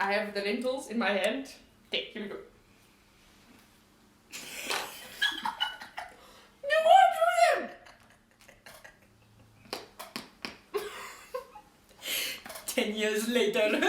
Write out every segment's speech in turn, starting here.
I have the lentils in my hand. Okay, here we go. You won't do them! 10 years later.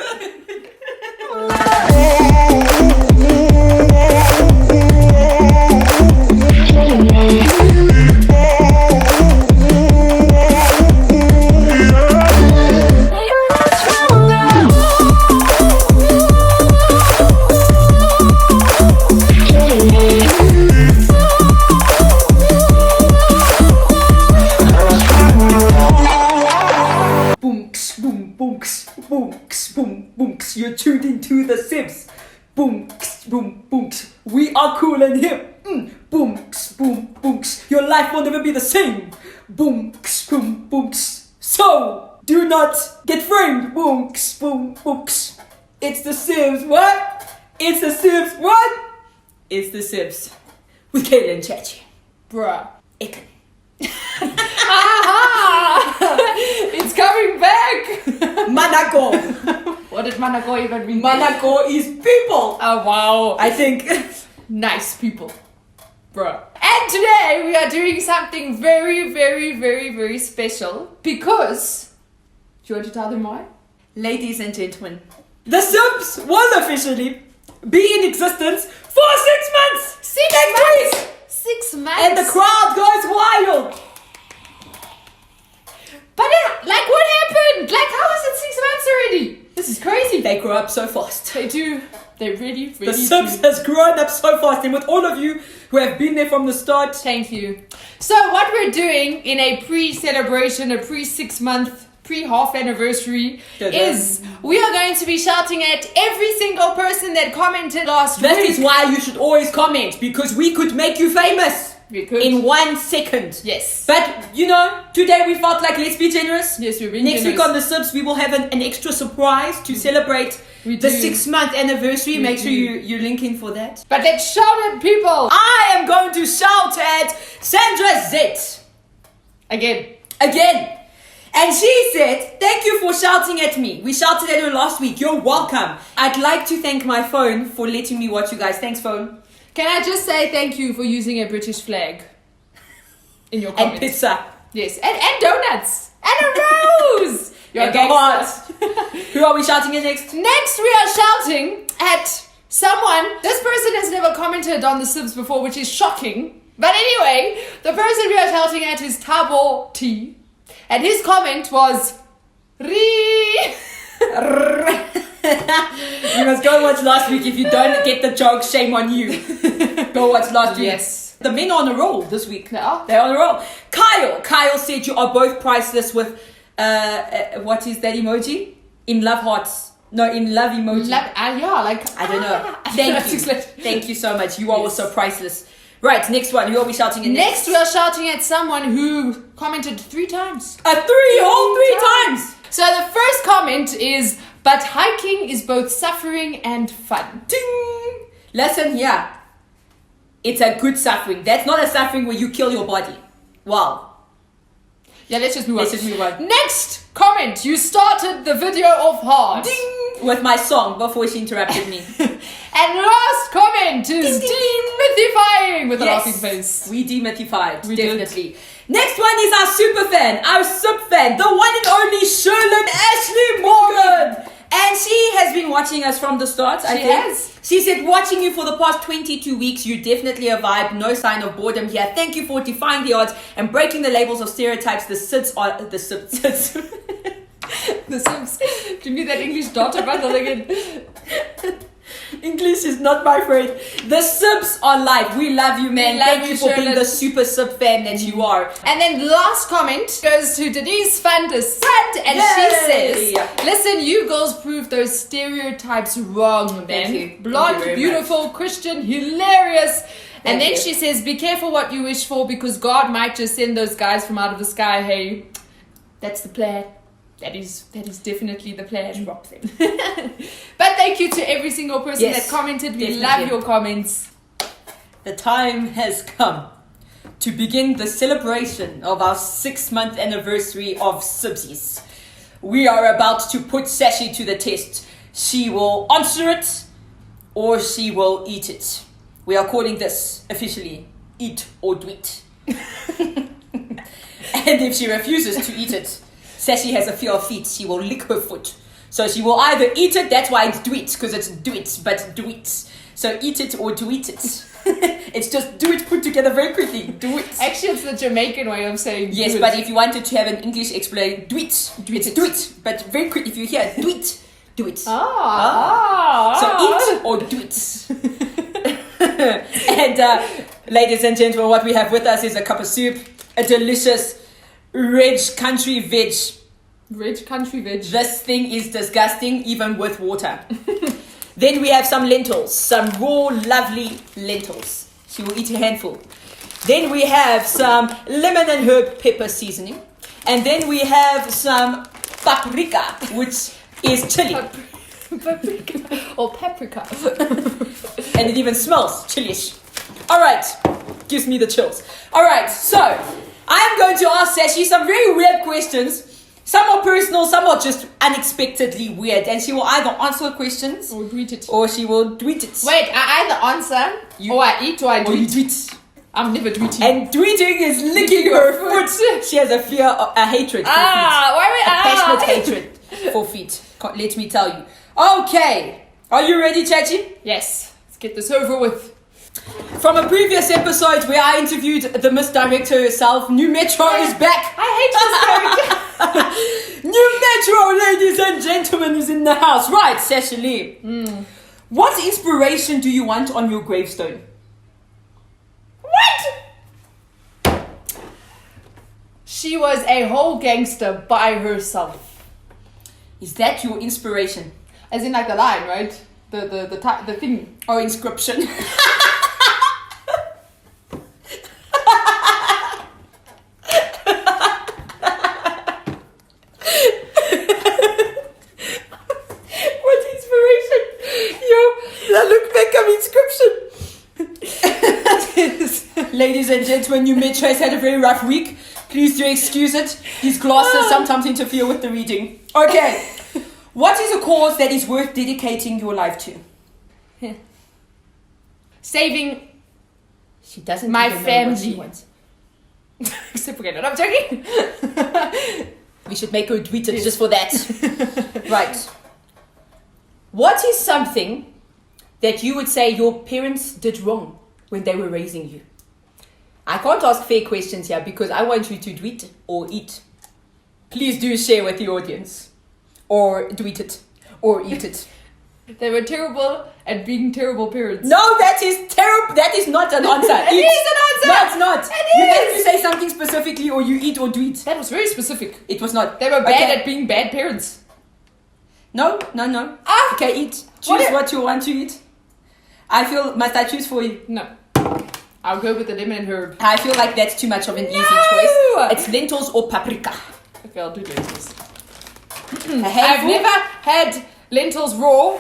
You're tuned into the Sims. Boom, boom, boom. We are cool and hip. Boom, boom, boom. Your life will never be the same. Boom, boom, boom. So, do not get framed. Boom, boom, boom. It's the Sims. What? It's the Sims. What? It's the Sims. With Kayla and Chachi. Bruh. Icken. It's coming back! Manako. What did Manako even mean? Manako is people. Oh wow. I think. Nice people. Bruh. And today we are doing something very, very, very, very special because... Do you want to tell them why? Ladies and gentlemen, the Sims will officially be in existence for 6 months! 6 months! 6 months! And the crowd goes wild! But like what happened? Like how is it 6 months already? This is crazy. They grow up so fast. They do. They really, really The Sims has grown up so fast, and with all of you who have been there from the start. Thank you. So what we're doing in a pre-celebration, a pre-6 month, pre-half anniversary is we are going to be shouting at every single person that commented last week. That is why you should always comment, because we could make you famous. We could. In 1 second. Yes. But, you know, today we felt like let's be generous. Yes, we're being Next generous. week on the Sims, we will have an extra surprise to celebrate the 6 month anniversary. Make sure you link in for that. But let's shout at people. I am going to shout at Sandra Z. Again. And she said, thank you for shouting at me. We shouted at her last week. You're welcome. I'd like to thank my phone for letting me watch you guys. Thanks, phone. Can I just say thank you for using a British flag in your comments. And pizza. Yes, and donuts. And a rose. You're And hearts. Who are we shouting at next? Next, we are shouting at someone. This person has never commented on the Sims before, which is shocking. But anyway, the person we are shouting at is Tabo T. And his comment was... You must go watch last week. If you don't get the joke, shame on you. Go watch last week. Yes. The men are on a roll this week. They are. They're on a roll. Kyle said you are both priceless with, what is that emoji? In love hearts. No, in love emoji. Yeah, like... I don't know. Thank you. Thank you so much. You are also priceless. Right, next one. Who are we shouting at next? Next, we are shouting at someone who commented 3 times. Whole three times. So the first comment is, but hiking is both suffering and fun. Ding! Listen here. It's a good suffering. That's not a suffering where you kill your body. Wow. Yeah, let's just move Let's just move on. Next comment. You started the video off hard. Ding! With my song before she interrupted me. And last comment is demythifying with a laughing face. We demythified, definitely. Did. Next one is our super fan, our sub fan, the one and only Sherlyn Ashley Morgan. And she has been watching us from the start, I think. She has. She said, watching you for the past 22 weeks, you're definitely a vibe, no sign of boredom here. Thank you for defying the odds and breaking the labels of stereotypes. The Sims are... The Sims... The Sims. Give me that English daughter bundle again. English is not my friend. The Sims are life. We love you, man. Thank you for being the super sub fan that you are. And then the last comment goes to Denise van der Sand, and she says, listen, you girls proved those stereotypes wrong, man. Thank you. Blonde, Thank you beautiful, Christian, hilarious. And then you. she says, be careful what you wish for, because God might just send those guys from out of the sky. Hey, that's the plan. That is definitely the plan. Drop them. But thank you to every single person Yes, that commented. We definitely. love your comments. The time has come to begin the celebration of our 6-month anniversary of Sibsies. We are about to put Sashi to the test. she will answer it, or she will eat it. We are calling this officially eat or dweet. And if she refuses to eat it, Sashi has a fear of feet, she will lick her foot. So she will either eat it, that's why it's dweet, because it's dweet, but dweet. So eat it or dweet it. It's just do it put together very quickly. Do it. Actually, it's the Jamaican way of saying yes, do it. but if you wanted to have an English explanation, do it. It's do it. But very quick, if you hear do it, do it. So eat or do it. And ladies and gentlemen, what we have with us is a cup of soup, a delicious red country veg. Red country veg. This thing is disgusting, even with water. Then we have some lentils, some raw, lovely lentils. She will eat a handful. Then we have some lemon and herb pepper seasoning. And then we have some paprika, which is chili. Paprika. Or paprika. And it even smells chillish. All right. Gives me the chills. All right. So I'm going to ask Sashi some very weird questions. Some are personal, some are just unexpectedly weird. And she will either answer questions or tweet it. Or she will tweet it. Wait, I either answer, or I eat, or I tweet. Or you tweet. I'm never tweeting. And tweeting is licking her foot. She has a fear, a hatred for feet. A passionate hatred for feet. Let me tell you. Okay. Are you ready, Chachi? Yes. Let's get this over with. From a previous episode where I interviewed the Miss Director herself, New Metro is back. I hate this character. New Metro, ladies and gentlemen, is in the house. Right, Sashi Lee. What inspiration do you want on your gravestone? What? She was a whole gangster by herself. Is that your inspiration? As in like the line, right? The thing. Or inscription? Ladies and gentlemen, New Metro has had a very rough week. Please do excuse it. His glasses sometimes interfere with the reading. Okay. What is a cause that is worth dedicating your life to? Saving She doesn't my even know what she family. wants. Except for I'm joking. We should make her tweet it just for that. Right. What is something that you would say your parents did wrong when they were raising you? I can't ask fair questions here because I want you to tweet or eat. Please do share with the audience. Or tweet it. Or eat it. They were terrible at being terrible parents. No, that is terrible. That is not an answer. It is an answer. No, it's not. It You is. have to say something specifically or you eat or tweet. That was very specific. It was not. They were bad Okay. at being bad parents. No. Okay, eat. Choose what you want to eat. Must I choose for you? No. I'll go with the lemon and herb. I feel like that's too much of an easy choice. It's lentils or paprika. Okay, I'll do lentils. A I've handful? never had lentils raw.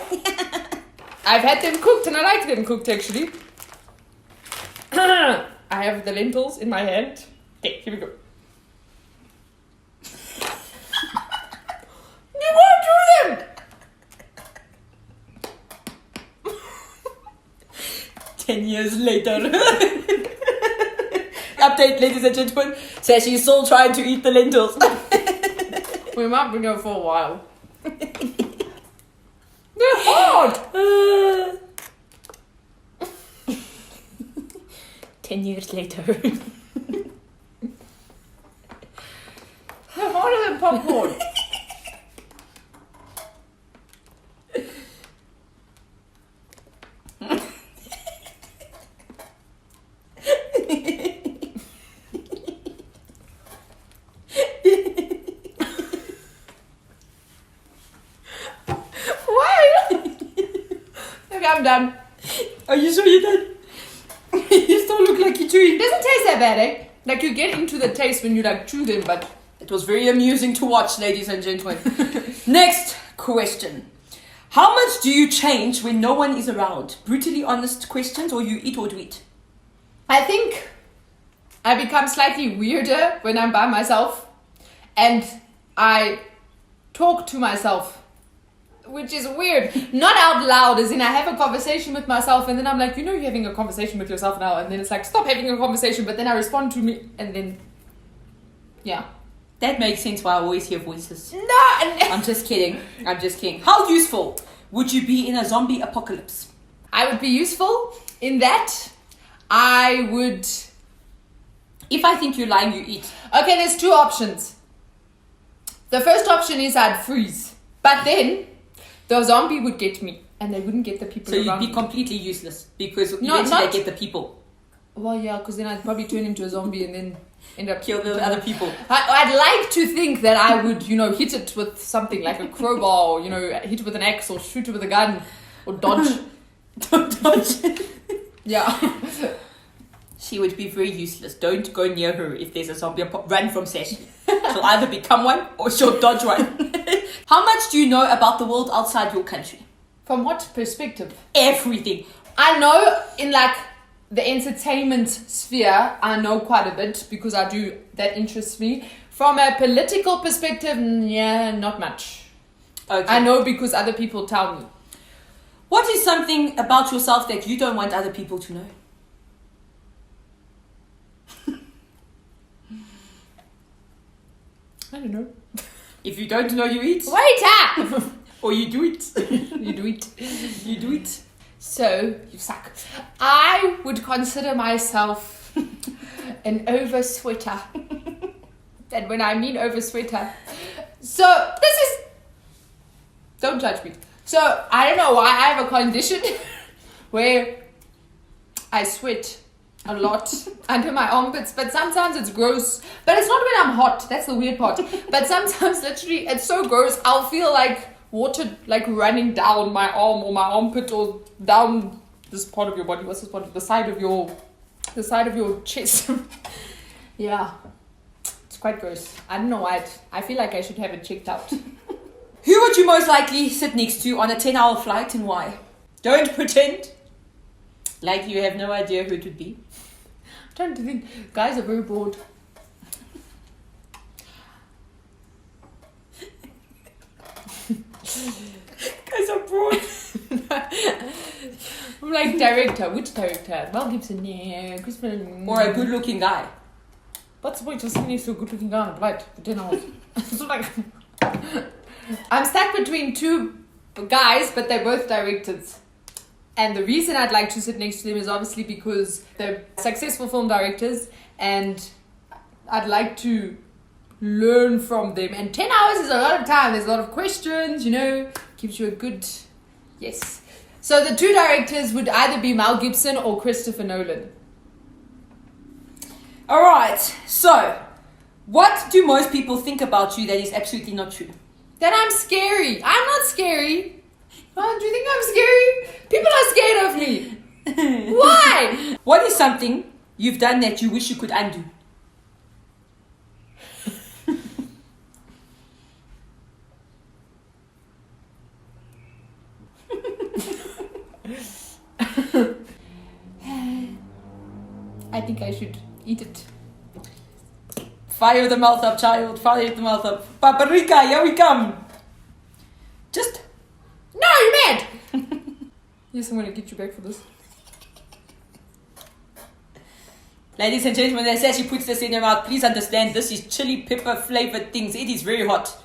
I've had them cooked and I like them cooked actually. I have the lentils in my hand. Okay, here we go. You won't do them! 10 years later. Update, ladies and gentlemen. Says she's still trying to eat the lentils. We might be going for a while. They're hard! 10 years later. They're harder than popcorn. Okay, I'm done. Are you sure you're done? You still look like you're chewing. It doesn't taste that bad, eh? Like you get into the taste when you like chew them, but It was very amusing to watch, ladies and gentlemen. Next question. How much do you change when no one is around? Brutally honest questions, or you eat or do eat? I think I become slightly weirder when I'm by myself and I talk to myself which is weird. Not out loud, as in I have a conversation with myself and then I'm like, you're having a conversation with yourself now, and then it's like, stop having a conversation, but then I respond to me, and then, yeah. That makes sense why I always hear voices. No! I'm just kidding. How useful would you be in a zombie apocalypse? I would be useful in that I would... If I think you're lying, you eat. Okay, there's two options. The first option is I'd freeze. But then, the zombie would get me. And they wouldn't get the people around me. So you'd be completely useless. Because eventually they get the people. Well, yeah, because then I'd probably turn into a zombie and then end up... Kill the other people. I'd like to think that I would, hit it with something like a crowbar, or, hit it with an axe, or shoot it with a gun, or dodge. Don't dodge. Yeah. She would be very useless. Don't go near her if there's a zombie. Run from Sash. She'll either become one or she'll dodge one. How much do you know about the world outside your country? From what perspective? Everything. I know in the entertainment sphere, I know quite a bit because that interests me. From a political perspective, yeah, not much. Okay. I know because other people tell me. What is something about yourself that you don't want other people to know? I don't know. If you don't know, you eat. Waiter! Or you do it. You do it. You do it. So, you suck. I would consider myself an over-sweater. And when I mean over-sweater... So, this is... Don't judge me. So, I don't know why I have a condition where I sweat a lot under my armpits, but sometimes it's gross. But it's not when I'm hot. That's the weird part. But sometimes, literally, it's so gross, I'll feel like water running down my arm or my armpit or down this part of your body. What's this part? The side of your chest. Yeah. It's quite gross. I don't know why. I feel like I should have it checked out. Who would you most likely sit next to on a 10-hour flight and why? Don't pretend like you have no idea who it would be. I'm trying to think. Guys are very bored. Guys are broad. I'm like, director. Which director? Mel Gibson, yeah. Crispin. Or a good-looking guy. What's the point of sitting next to a good-looking guy on a flight for 10 hours? So like, I'm stuck between two guys, but they're both directors. And the reason I'd like to sit next to them is obviously because they're successful film directors, and I'd like to learn from them. And 10 hours is a lot of time. There's a lot of questions, gives you a good... Yes. So the two directors would either be Mel Gibson or Christopher Nolan. Alright, so what do most people think about you that is absolutely not true? That I'm scary. I'm not scary. Oh, do you think I'm scary? People are scared of me. Why? What is something you've done that you wish you could undo? I think I should eat it. Fire the mouth up, child. Fire the mouth up. Paprika, here we come. Just... No, you're mad! Yes, I'm going to get you back for this. Ladies and gentlemen, as Sashi puts this in her mouth, please understand this is chili pepper flavored things. It is very hot.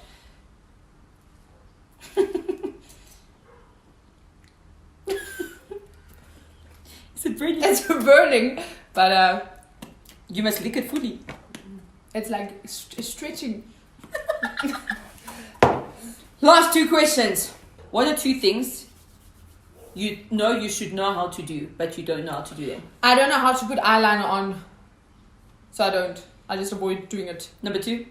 Is it burning? It's burning, but you must lick it fully. It's like stretching. Last two questions. What are two things you know you should know how to do, but you don't know how to do them? I don't know how to put eyeliner on, so I don't. I just avoid doing it. Number two.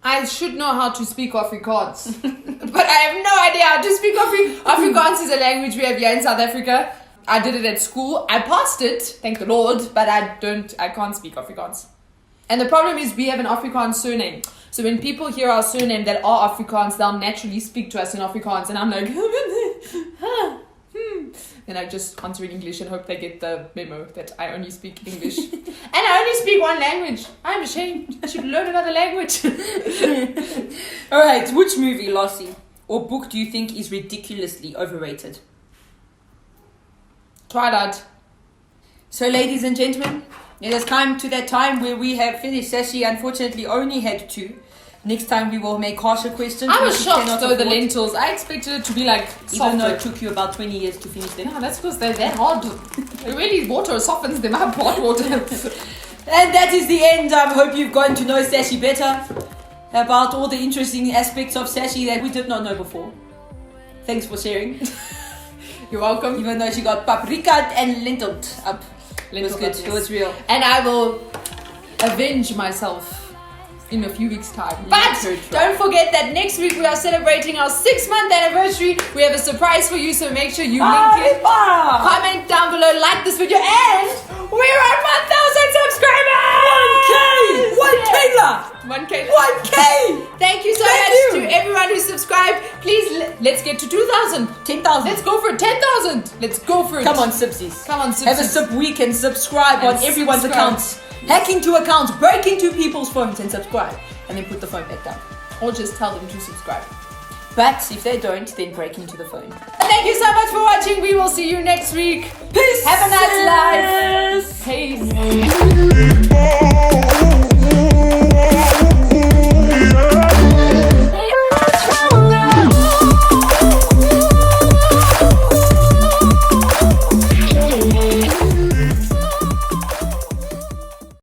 I should know how to speak Afrikaans, but I have no idea how to speak Afrikaans is a language we have here in South Africa. I did it at school. I passed it, thank the Lord, but I can't speak Afrikaans. And the problem is we have an Afrikaans surname. So when people hear our surname that are Afrikaans, they'll naturally speak to us in Afrikaans. And I'm like, Then I just answer in English and hope they get the memo that I only speak English. And I only speak one language. I'm ashamed. I should learn another language. Alright, which movie, Lassie, or book do you think is ridiculously overrated? Twilight. So, ladies and gentlemen, it has come to that time where we have finished. Sashi unfortunately only had 2. Next time we will make harsher questions. I was which we shocked cannot though, the afford. lentils. I expected it to be like Even though softer. it took you about 20 years to finish them. No, that's because they're that hard. Really, water softens them up, hot water. And that is the end. I hope you've gotten to know Sashi better. About all the interesting aspects of Sashi that we did not know before. Thanks for sharing. You're welcome. Even though she got paprika and lentil up. It was good. It was real. And I will avenge myself in a few weeks' time. Yeah, But true. don't forget that next week we are celebrating our 6-month anniversary. We have a surprise for you, so make sure you link it. Comment down below, like this video, and we're on 1,000 subscribers! 1K! 1K! 1K. 1K! Thank you so Thank much you. to everyone who subscribed. Please, let's get to 2,000. 10,000. Let's go for it. 10,000. Let's go for it. Come on, Sipsies. Come on, Have a Sipsies. sip week and subscribe And on everyone's subscribe. accounts. Hack into accounts, break into people's phones and subscribe. And then put the phone back down. Or just tell them to subscribe. But if they don't, then break into the phone. Thank you so much for watching. We will see you next week. Peace! Have a nice life. Peace. Oh